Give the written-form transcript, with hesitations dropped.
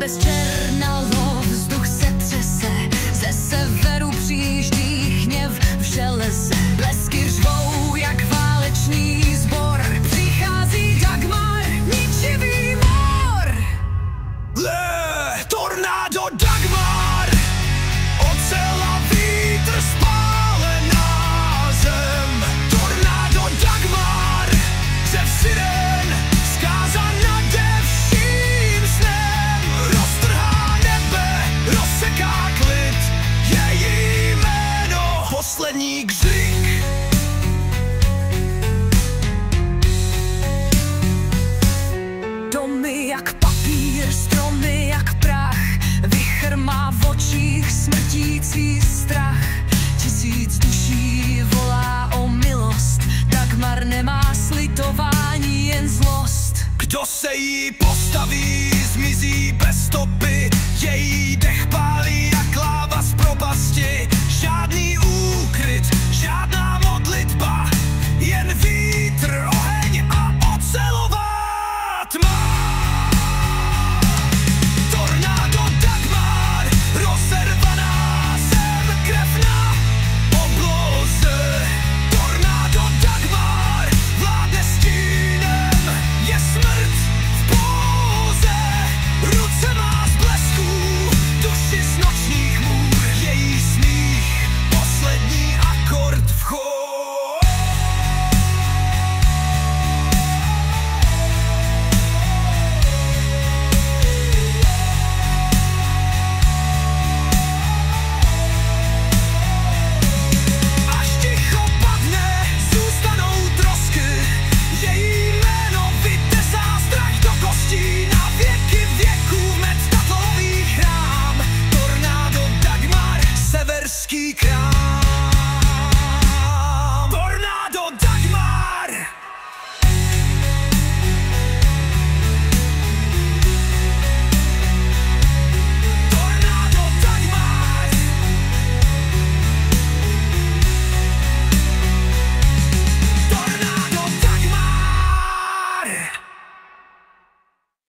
bez černalo, vzduch se třese, ze severu přijíždí hněv v železe. Blesky řvou jak válečný sbor, přichází Dagmar, ničivý mor. Tornádo Dagmar, ocela vítr, spálená zem. Tornádo Dagmar, zev siren, zkázán nade vším snem. Roztrhá nebe, rozseká klid, její jméno, poslední křik. Domy jak papír, stromy jak prach, vichr má v očích smrtící strach. 1000 duší volá o milost, Dagmar nemá slitování, jen zlost. Kdo se jí postaví, zmizí bez stopy, její dech pálí jak láva z propasti.